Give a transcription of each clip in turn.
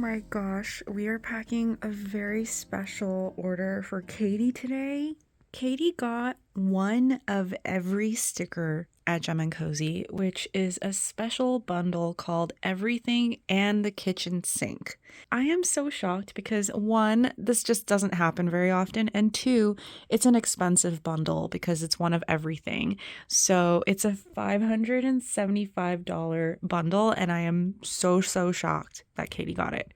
my gosh, we are packing a very special order for Katie today. Katie got one of every sticker at Gem & Cozy, which is a special bundle called Everything and the Kitchen Sink. I am so shocked because one, this just doesn't happen very often, and two, it's an expensive bundle because it's one of everything. So it's a $575 bundle, and I am so shocked that Katie got it.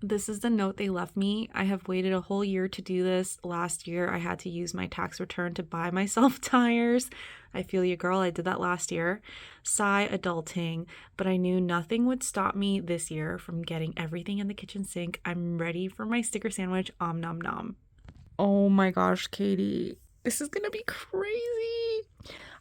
This is the note they left me. I have waited a whole year to do this. Last year, I had to use my tax return to buy myself tires. I feel you, girl. I did that last year. Sigh, adulting. But I knew nothing would stop me this year from getting everything in the kitchen sink. I'm ready for my sticker sandwich. Om nom nom. Oh my gosh, Katie. This is gonna be crazy.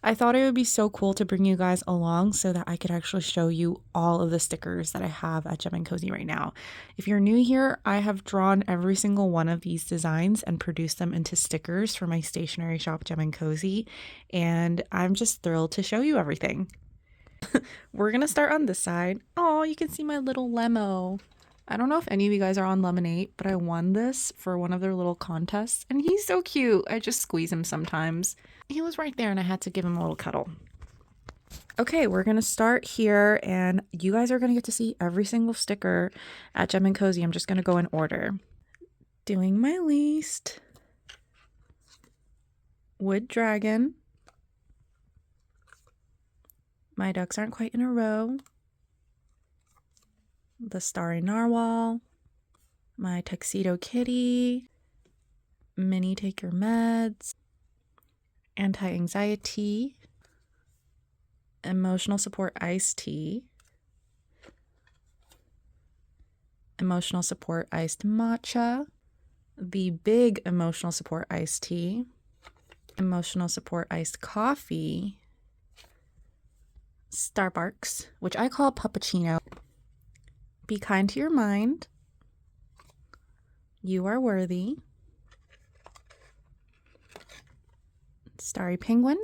I thought it would be so cool to bring you guys along so that I could actually show you all of the stickers that I have at Gem & Cozy right now. If you're new here, I have drawn every single one of these designs and produced them into stickers for my stationery shop, Gem & Cozy, and I'm just thrilled to show you everything. We're gonna start on this side. Oh, you can see my little Lemo. I don't know if any of you guys are on Lemonade, but I won this for one of their little contests, and he's so cute. I just squeeze him sometimes. He was right there, and I had to give him a little cuddle. Okay, we're going to start here, and you guys are going to get to see every single sticker at Gem & Cozy. I'm just going to go in order. Doing my least. Wood Dragon. My ducks aren't quite in a row. The Starry Narwhal. My Tuxedo Kitty. Minnie Take Your Meds. Anti-anxiety. Emotional support iced tea. Emotional support iced matcha. The big emotional support iced tea. Emotional support iced coffee. Starbucks, which I call puppuccino. Be kind to your mind. You are worthy. Starry Penguin.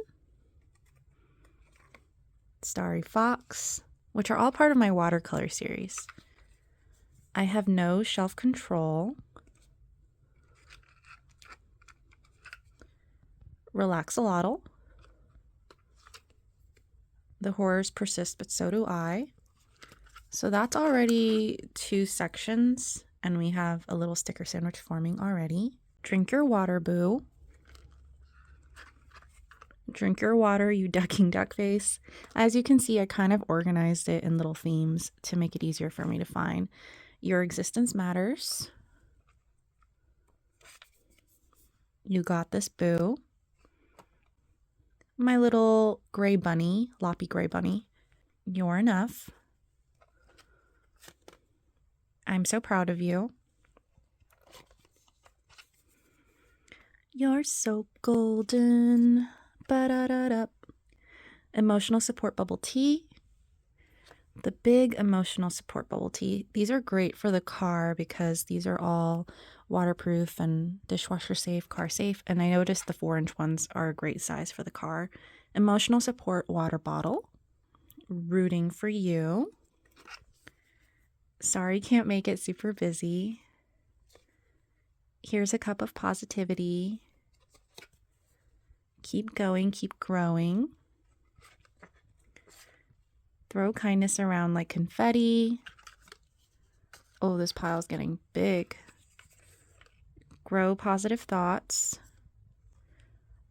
Starry Fox, which are all part of my watercolor series. I have no shelf control. Relaxolotl. The horrors persist, but so do I. So that's already 2 sections, and we have a little sticker sandwich forming already. Drink your water, boo. Drink your water, you ducking duck face. As you can see, I kind of organized it in little themes to make it easier for me to find. Your existence matters. You got this, boo. My little gray bunny, Loppy gray bunny. You're enough. I'm so proud of you. You're so golden. Ba-da-da-da. Emotional support bubble tea. The big emotional support bubble tea. These are great for the car because these are all waterproof and dishwasher safe, car safe. And I noticed the 4-inch ones are a great size for the car. Emotional support water bottle. Rooting for you. Sorry, can't make it, super busy. Here's a cup of positivity. Keep going, keep growing. Throw kindness around like confetti. Oh, this pile's getting big. Grow positive thoughts.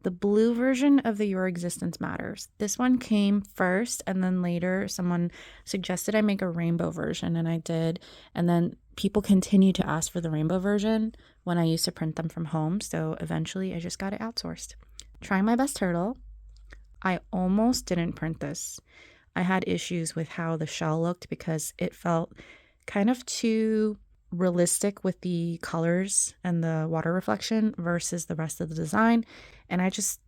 The blue version of the Your Existence Matters. This one came first, and then later someone suggested I make a rainbow version, and I did. And then people continued to ask for the rainbow version when I used to print them from home, so eventually I just got it outsourced. Trying My Best Turtle. I almost didn't print this. I had issues with how the shell looked because it felt kind of too realistic with the colors and the water reflection versus the rest of the design, and I just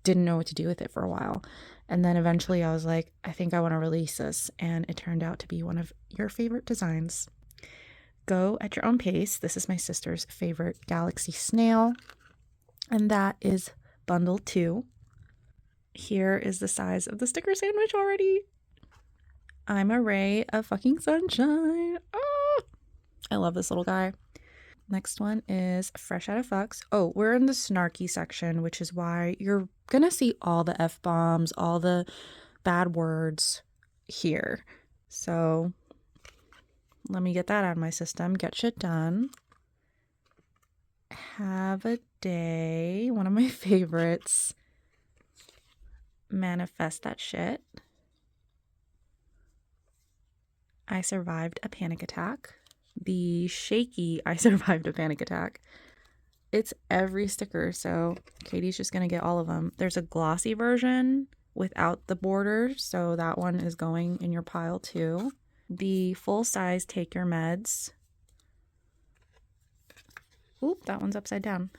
didn't know what to do with it for a while. And then eventually I was like, I think I want to release this, and it turned out to be one of your favorite designs. Go at your own pace. This is my sister's favorite galaxy snail, and that is bundle 2. Here is the size of the sticker sandwich already. I'm a ray of fucking sunshine. Oh! I love this little guy. Next one is Fresh Out of Fucks. Oh, we're in the snarky section, which is why you're gonna see all the F-bombs, all the bad words here. So let me get that out of my system. Get shit done. Have a day. One of my favorites. Manifest that shit. I survived a panic attack. The shaky I survived a panic attack. It's every sticker, so Katie's just gonna get all of them. There's a glossy version without the border, so that one is going in your pile too. The full size Take Your Meds. Oop, that one's upside down.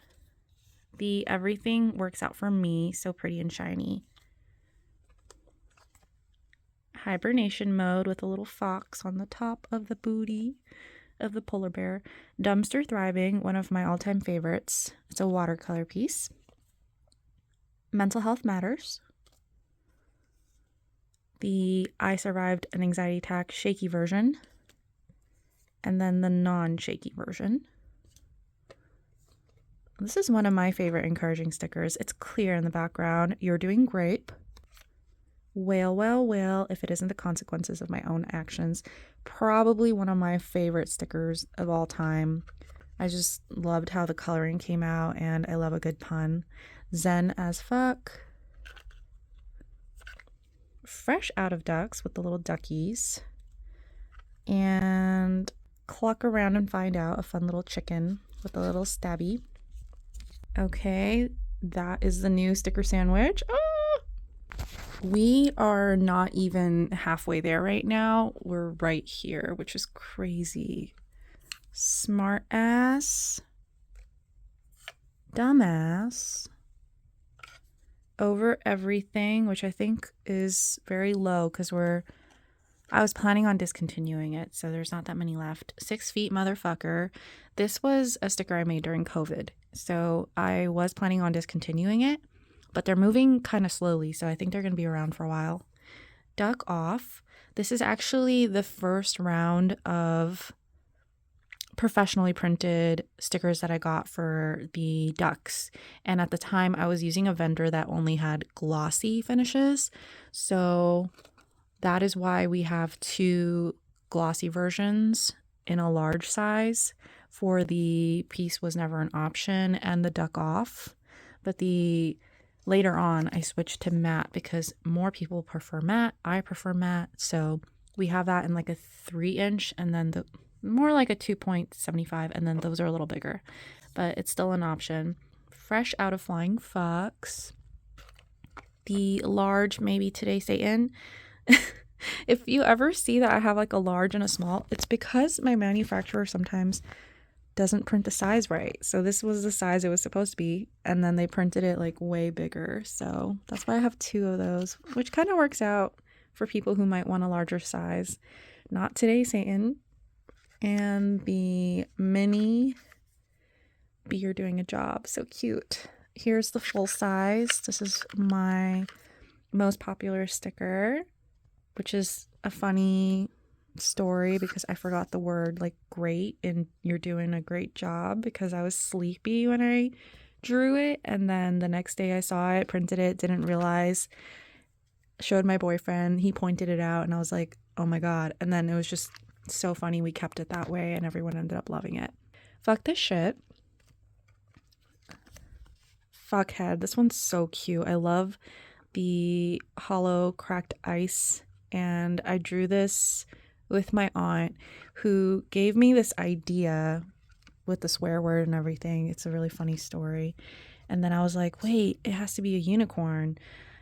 The Everything Works Out for Me, so pretty and shiny. Hibernation mode with a little fox on the top of the booty of the polar bear. Dumpster Thriving, one of my all-time favorites. It's a watercolor piece. Mental Health Matters. The I Survived an Anxiety Attack shaky version. And then the non-shaky version. This is one of my favorite encouraging stickers. It's clear in the background. You're doing great. Wail, wail, wail, if it isn't the consequences of my own actions. Probably one of my favorite stickers of all time. I just loved how the coloring came out, and I love a good pun. Zen as fuck. Fresh Out of Ducks with the little duckies. And Cluck Around and Find Out, a fun little chicken with a little stabby. Okay, that is the new sticker sandwich. Oh! We are not even halfway there right now. We're right here, which is crazy. Smart ass. Dumbass. Over Everything, which I think is very low because I was planning on discontinuing it, so there's not that many left. 6 Feet Motherfucker. This was a sticker I made during COVID, so I was planning on discontinuing it. But they're moving kind of slowly, so I think they're going to be around for a while. Duck Off. This is actually the first round of professionally printed stickers that I got for the ducks. And at the time, I was using a vendor that only had glossy finishes. So that is why we have 2 glossy versions in a large size. For the piece was never an option, and the Duck Off. But later on, I switched to matte because more people prefer matte. I prefer matte. So we have that in like a 3-inch and then more like a 2.75, and then those are a little bigger. But it's still an option. Fresh Out of Flying Fucks. The large, maybe Today Satan. If you ever see that I have like a large and a small, it's because my manufacturer sometimes doesn't print the size right. So this was the size it was supposed to be, and then they printed it like way bigger. So that's why I have 2 of those, which kind of works out for people who might want a larger size. Not Today Satan. And the mini Be You're Doing a Job. So cute. Here's the full size. This is my most popular sticker, which is a funny story because I forgot the word like great and you're doing a great job because I was sleepy when I drew it, and then the next day I saw it, printed it, didn't realize, showed my boyfriend, he pointed it out, and I was like, oh my god. And then it was just so funny, we kept it that way and everyone ended up loving it. Fuck This Shit. Fuckhead. This one's so cute. I love the hollow cracked ice, and I drew this with my aunt who gave me this idea with the swear word and everything. It's a really funny story. And then I was like, wait, it has to be a unicorn.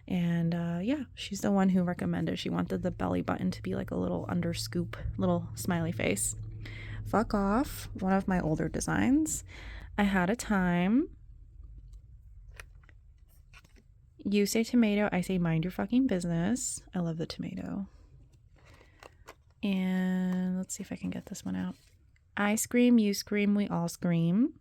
And yeah, she's the one who recommended. She wanted the belly button to be like a little underscoop, little smiley face. Fuck Off, one of my older designs. I Had a Time. You Say Tomato, I Say Mind Your Fucking Business. I love the tomato. And let's see if I can get this one out. I Scream, You Scream, We All Scream.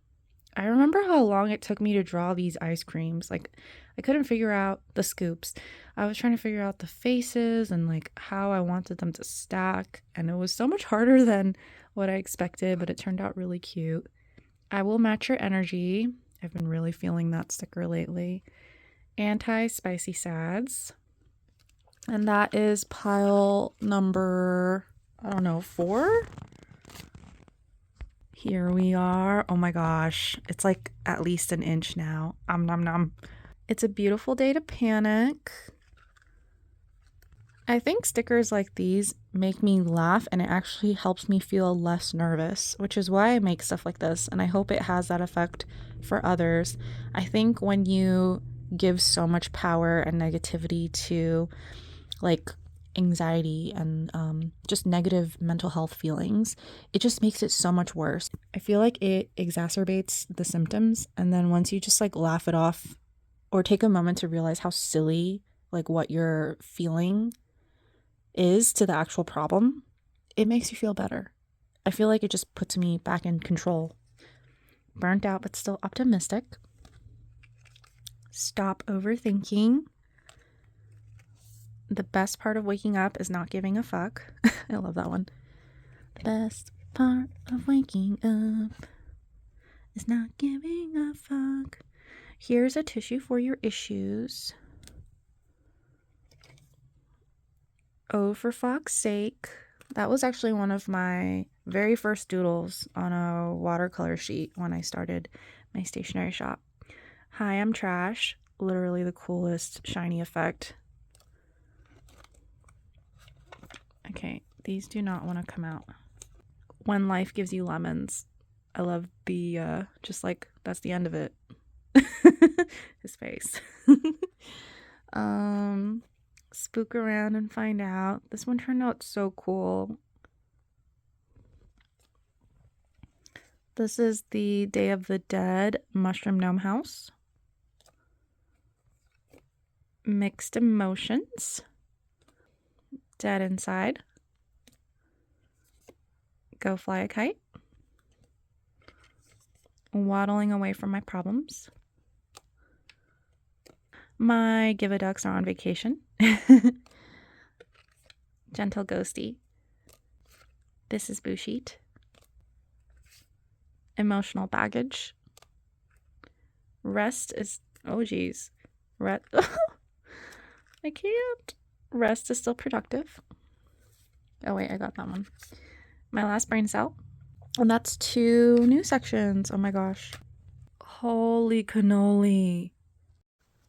I remember how long it took me to draw these ice creams. Like, I couldn't figure out the scoops. I was trying to figure out the faces and like how I wanted them to stack. And it was so much harder than what I expected, but it turned out really cute. I Will Match Your Energy. I've been really feeling that sticker lately. Anti-Spicy Sads. And that is pile number, I don't know, 4? Here we are. Oh my gosh. It's like at least an inch now. Nom nom. It's a Beautiful Day to Panic. I think stickers like these make me laugh and it actually helps me feel less nervous, which is why I make stuff like this. And I hope it has that effect for others. I think when you give so much power and negativity to like anxiety and just negative mental health feelings, it just makes it so much worse. I feel like it exacerbates the symptoms. And then once you just like laugh it off or take a moment to realize how silly like what you're feeling is to the actual problem, it makes you feel better. I feel like it just puts me back in control. Burnt out, but still optimistic. Stop overthinking. The best part of waking up is not giving a fuck. I love that one. The best part of waking up is not giving a fuck. Here's a tissue for your issues. Oh, for fuck's sake. That was actually one of my very first doodles on a watercolor sheet when I started my stationery shop. Hi, I'm trash. Literally the coolest shiny effect. Okay, these do not want to come out. When life gives you lemons. I love the, just like, that's the end of it. His face. Spook around and find out. This one turned out so cool. This is the Day of the Dead Mushroom Gnome House. Mixed Emotions. Dead Inside. Go Fly a Kite. Waddling Away from My Problems. My Give a Ducks Are on Vacation. Gentle Ghosty. This is Busheet. Emotional Baggage. Rest is, oh geez. I can't. Rest is Still Productive. Oh wait, I got that one. My Last Brain Cell. And that's 2 new sections. Oh my gosh. Holy cannoli.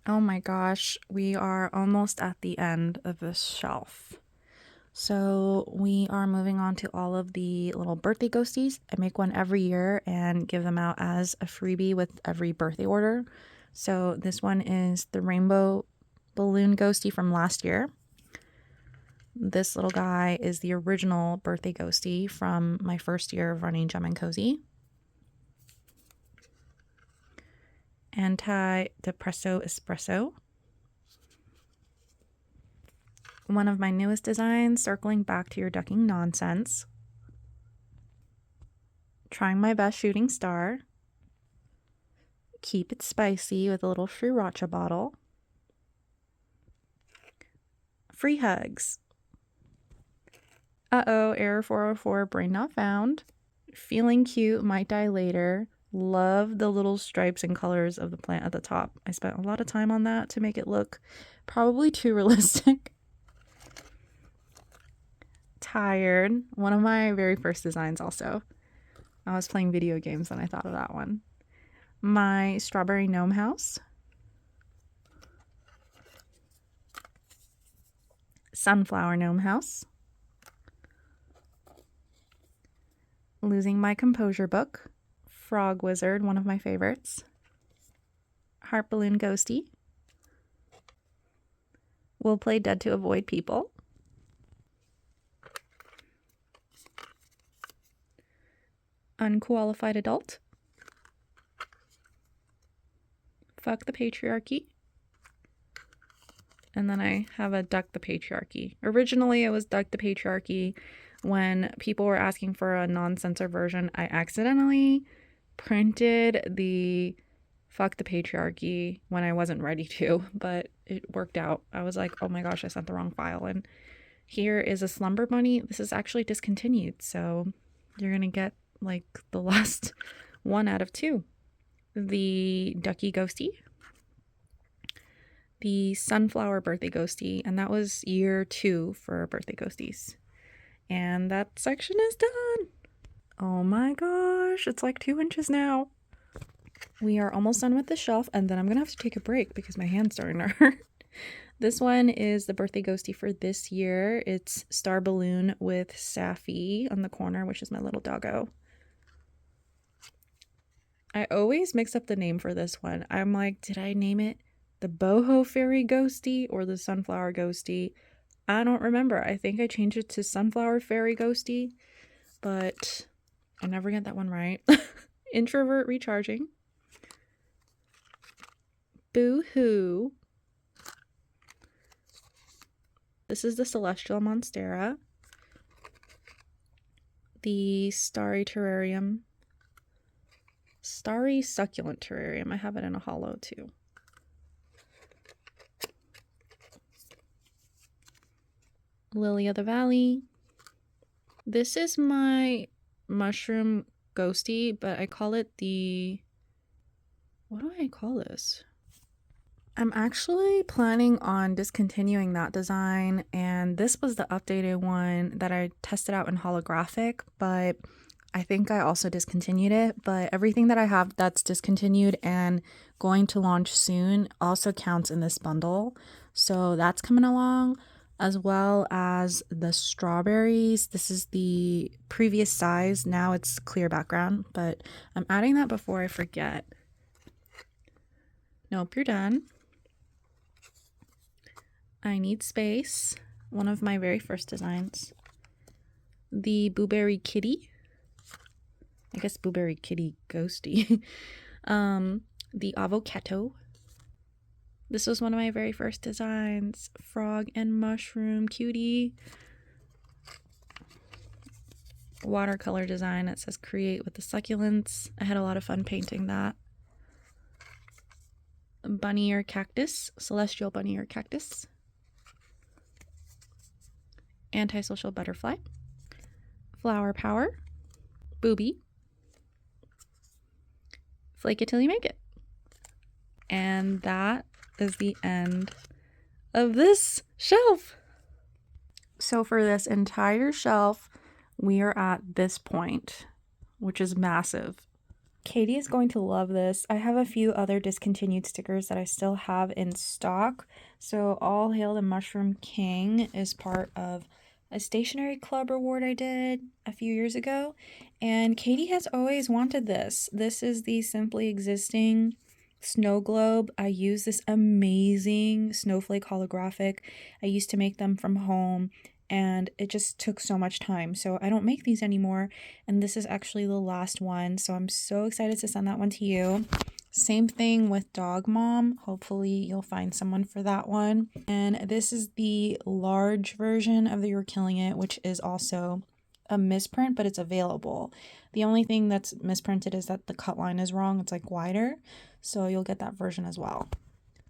Oh my gosh, we are almost at the end of this shelf. So we are moving on to all of the little birthday ghosties. I make one every year and give them out as a freebie with every birthday order. So this one is the Rainbow Balloon Ghosty from last year. This little guy is the original birthday ghosty from my first year of running Gem and Cozy. Anti-Depresso Espresso. One of my newest designs, Circling Back to Your Ducking Nonsense. Trying My Best Shooting Star. Keep It Spicy with a little sriracha bottle. Free Hugs. Uh-oh, error 404, brain not found. Feeling Cute, Might Die Later. Love the little stripes and colors of the plant at the top. I spent a lot of time on that to make it look probably too realistic. Tired. One of my very first designs also. I was playing video games and I thought of that one. My Strawberry Gnome House. Sunflower Gnome House. Losing My Composure book. Frog Wizard, one of my favorites. Heart Balloon Ghosty. We'll Play Dead to Avoid People. Unqualified Adult. Fuck the Patriarchy. And then I have a Duck the Patriarchy. Originally, it was Duck the Patriarchy. When people were asking for a non-censor version, I accidentally printed the Fuck the Patriarchy when I wasn't ready to, but it worked out. I was like, oh my gosh, I sent the wrong file. And here is a Slumber Bunny. This is actually discontinued, so You're gonna get like the last one out of 2. The Ducky Ghosty, the Sunflower Birthday Ghosty, and that was year 2 for birthday ghosties. And that section is done. Oh my gosh, it's like 2 inches now. We are almost done with the shelf, and then I'm gonna have to take a break because my hand's starting to hurt. This one is the birthday ghosty for this year. It's Star Balloon with Safi on the corner, which is my little doggo. I always mix up the name for this one. I'm like, did I name it the Boho Fairy Ghosty or the Sunflower Ghosty? I don't remember. I think I changed it to Sunflower Fairy Ghosty, but I never get that one right. Introvert Recharging. Boo Hoo. This is the Celestial Monstera. The Starry Terrarium. Starry Succulent Terrarium. I have it in a hollow too. Lily of the Valley. This is my mushroom ghosty, but I call it the... What do I call this? I'm actually planning on discontinuing that design, and this was the updated one that I tested out in holographic, but I think I also discontinued it. But everything that I have that's discontinued and going to launch soon also counts in this bundle. So that's coming along, as well as the strawberries. This is the previous size. Now it's clear background, but I'm adding that before I forget. Nope, you're done. I Need Space, one of my very first designs. The Blueberry Kitty. I guess Blueberry Kitty Ghosty. The Avocado. This was one of my very first designs. Frog and Mushroom Cutie. Watercolor design. It says create with the succulents. I had a lot of fun painting that. Bunny Ear Cactus. Celestial Bunny Ear Cactus. Antisocial Butterfly. Flower Power. Booby. Flake it till you make it. And that is the end of this shelf. So for this entire shelf, we are at this point, which is massive. Katie is going to love this. I have a few other discontinued stickers that I still have in stock. So All Hail the Mushroom King is part of a stationery club reward I did a few years ago. And Katie has always wanted this. This is the Simply Existing snow globe. I use this amazing snowflake holographic. I used to make them from home, and it just took so much time. So I don't make these anymore. And this is actually the last one. So I'm so excited to send that one to you. Same thing with Dog Mom. Hopefully you'll find someone for that one. And this is the large version of the You're Killing It, which is also a misprint, but it's available. The only thing that's misprinted is that the cut line is wrong. It's like wider. So you'll get that version as well.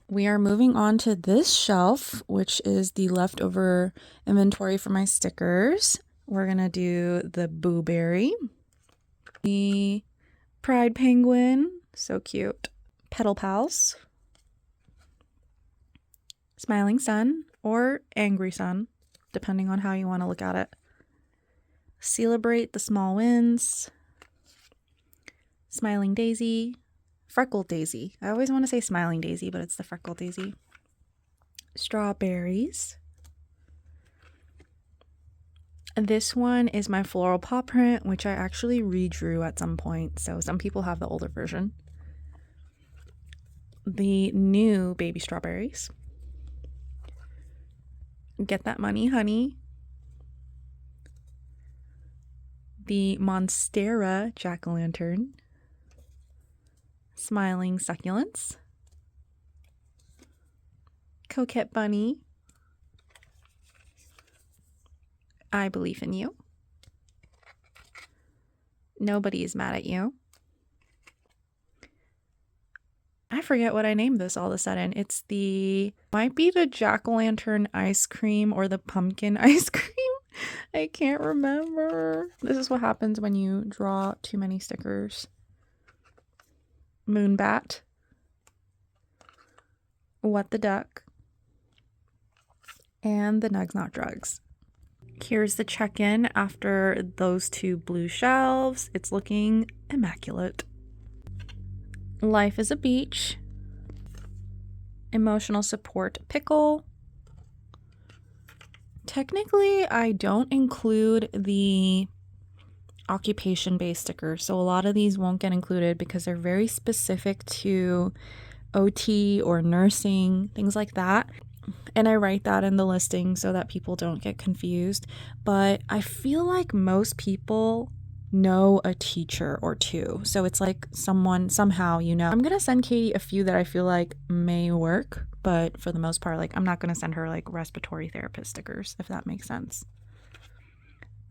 We are moving on to this shelf, which is the leftover inventory for my stickers. We're going to do the Boo Berry, the Pride Penguin, so cute, Petal Pals, Smiling Sun, or Angry Sun, depending on how you want to look at it. Celebrate the Small Wins, Smiling Daisy, Freckled Daisy. I always want to say Smiling Daisy, but it's the Freckled Daisy. Strawberries. This one is my floral paw print, which I actually redrew at some point, so some people have the older version. The new Baby Strawberries. Get That Money, Honey. The Monstera Jack-o'-lantern. Smiling Succulents. Coquette Bunny. I Believe in You. Nobody is Mad at You. I forget what I named this all of a sudden. It's might be the Jack-o'-lantern ice cream or the pumpkin ice cream. I can't remember. This is what happens when you draw too many stickers. Moonbat. What the Duck. And the Nugs Not Drugs. Here's the check-in after those two blue shelves. It's looking immaculate. Life is a Beach. Emotional Support Pickle. Technically, I don't include the occupation-based stickers, so a lot of these won't get included because they're very specific to OT or nursing, things like that. And I write that in the listing so that people don't get confused. But I feel like most people know a teacher or two. So it's like someone, somehow, you know. I'm going to send Katie a few that I feel like may work. But for the most part, like I'm not going to send her like respiratory therapist stickers, if that makes sense.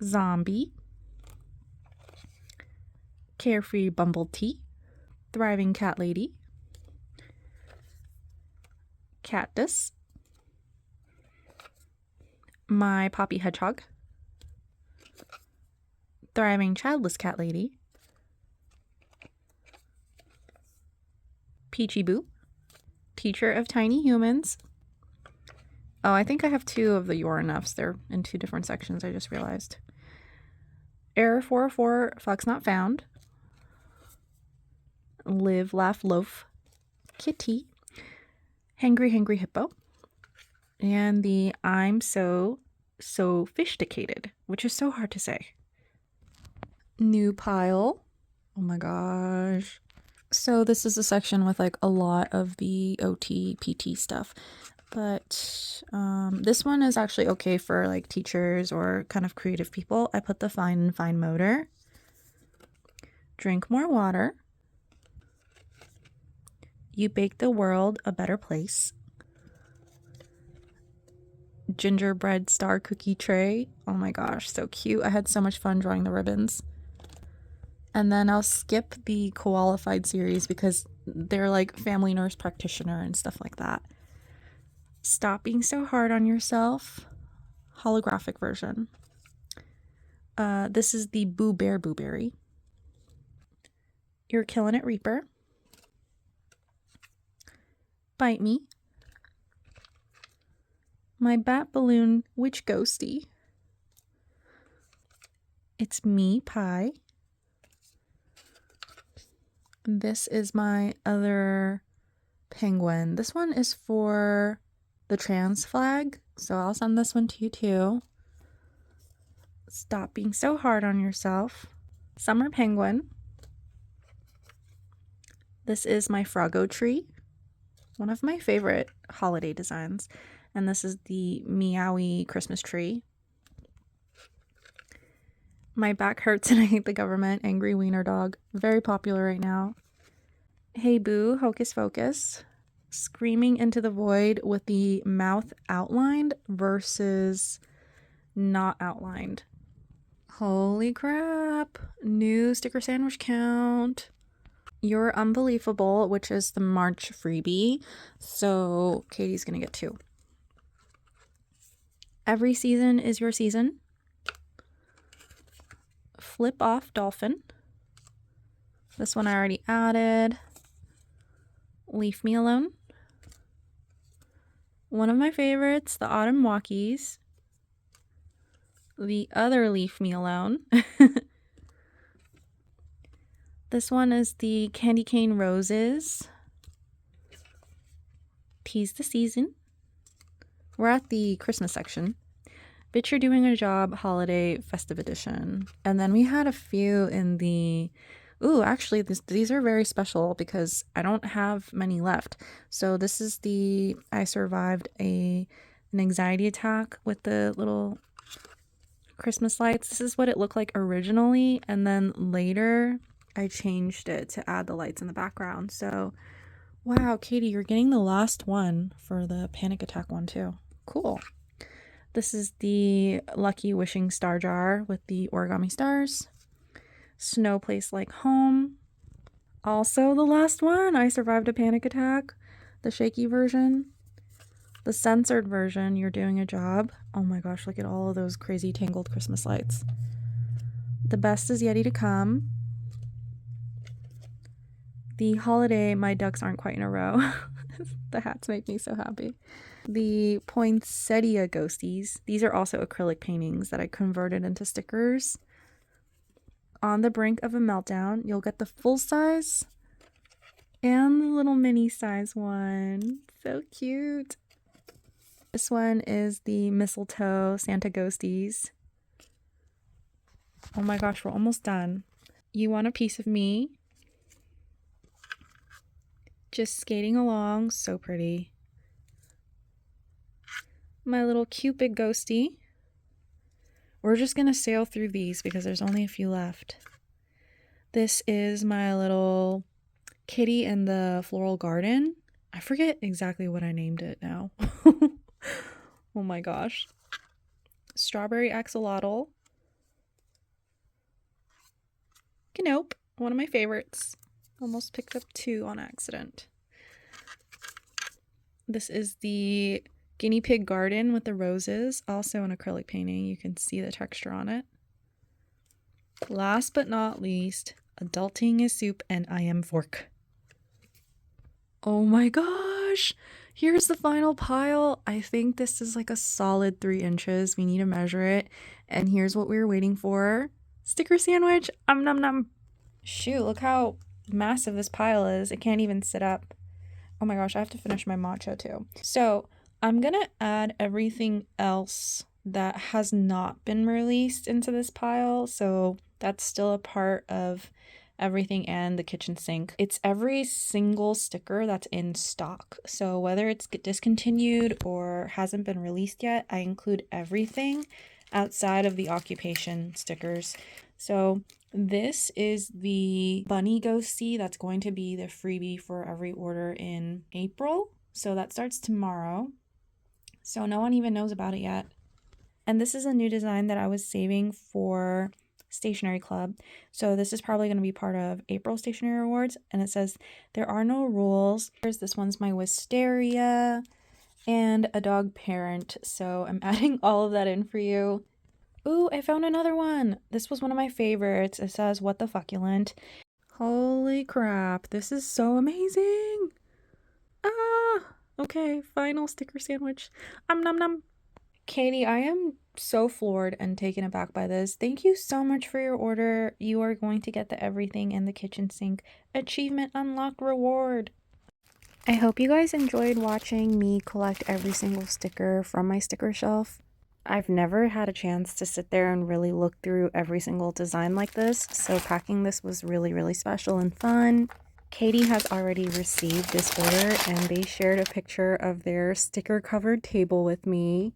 Zombie. Carefree Bumble Tea. Thriving Cat Lady. Cactus. My Poppy Hedgehog. Thriving Childless Cat Lady. Peachy Boo. Teacher of Tiny Humans. Oh, I think I have two of the You're Enoughs. They're in two different sections, I just realized. Error 404, Fox Not Found. Live, Laugh, Loaf. Kitty. Hangry Hippo. And the I'm so sophisticated, which is so hard to say. New pile. Oh my gosh. So this is a section with like a lot of the OT, PT stuff. But this one is actually okay for like teachers or kind of creative people. I put the fine motor. Drink more water. You bake the world a better place. Gingerbread star cookie tray. Oh my gosh, so cute. I had so much fun drawing the ribbons. And then I'll skip the Qualified series because they're like family nurse practitioner and stuff like that. Stop Being So Hard on Yourself. Holographic version. This is the Boo Bear Booberry. You're Killing It Reaper. Bite Me. My Bat Balloon Witch Ghosty. It's Me Pie. This is my other penguin. This one is for the trans flag, so I'll send this one to you too. Stop Being So Hard on Yourself. Summer Penguin. This is my Froggo Tree, one of my favorite holiday designs. And this is the Meowie Christmas tree. My Back Hurts and I Hate the Government, Angry Wiener Dog. Very popular right now. Hey Boo, Hocus Focus. Screaming into the Void with the mouth outlined versus not outlined. Holy crap. New sticker sandwich count. You're Unbelievable, which is the March freebie. So Katie's gonna get two. Every Season Is Your Season. Flip Off Dolphin. This one I already added. Leave Me Alone. One of my favorites, the Autumn Walkies. The other Leave Me Alone. This one is the Candy Cane Roses. Tease the Season. We're at the Christmas section. Bitch, You're Doing a Job Holiday Festive Edition. And then we had a few in the... Ooh, actually, these are very special because I don't have many left. So this is the... I survived an anxiety attack with the little Christmas lights. This is what it looked like originally. And then later, I changed it to add the lights in the background. So, wow, Katie, you're getting the last one for the panic attack one too. Cool. This is the Lucky Wishing Star Jar with the origami stars. Snow Place Like Home. Also the last one. I survived a panic attack. The shaky version. The censored version, You're Doing a Job. Oh my gosh, look at all of those crazy tangled Christmas lights. The Best Is Yet to Come. The Holiday, My Ducks Aren't Quite in a Row. The hats make me so happy. The Poinsettia Ghosties. These are also acrylic paintings that I converted into stickers. On the Brink of a Meltdown. You'll get the full size and the little mini size one. So cute. This one is the Mistletoe Santa Ghosties. Oh my gosh, we're almost done. You Want a Piece of Me. Just Skating Along, so pretty. My little Cupid Ghosty. We're just gonna sail through these because there's only a few left. This is my little Kitty in the Floral Garden. I forget exactly what I named it now. Oh my gosh. Strawberry Axolotl. Nope, one of my favorites. Almost picked up 2 on accident. This is the Guinea Pig Garden with the roses, also an acrylic painting. You can see the texture on it. Last but not least, Adulting is Soup and I Am Fork. Oh my gosh! Here's the final pile. I think this is like a solid 3 inches. We need to measure it. And here's what we were waiting for. Sticker sandwich. Nom nom. Shoot, look how massive this pile is. It can't even sit up. Oh my gosh, I have to finish my matcha too. So I'm gonna add everything else that has not been released into this pile. So that's still a part of everything and the kitchen sink. It's every single sticker that's in stock. So whether it's discontinued or hasn't been released yet, I include everything outside of the occupation stickers. So this is the Bunny Ghosty that's going to be the freebie for every order in April. So that starts tomorrow. So no one even knows about it yet. And this is a new design that I was saving for Stationery Club. So this is probably going to be part of April Stationery Awards. And it says, there are no rules. This one's my Wisteria and a dog parent. So I'm adding all of that in for you. Ooh, I found another one. This was one of my favorites. It says, what the fuckulent. Holy crap. This is so amazing. Okay, final sticker sandwich. Nom nom. Katie, I am so floored and taken aback by this. Thank you so much for your order. You are going to get the Everything in the Kitchen Sink Achievement Unlock reward. I hope you guys enjoyed watching me collect every single sticker from my sticker shelf. I've never had a chance to sit there and really look through every single design like this, so packing this was really, really special and fun. Katie has already received this order and they shared a picture of their sticker-covered table with me.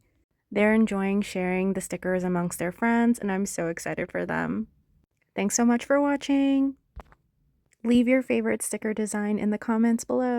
They're enjoying sharing the stickers amongst their friends, and I'm so excited for them. Thanks so much for watching! Leave your favorite sticker design in the comments below.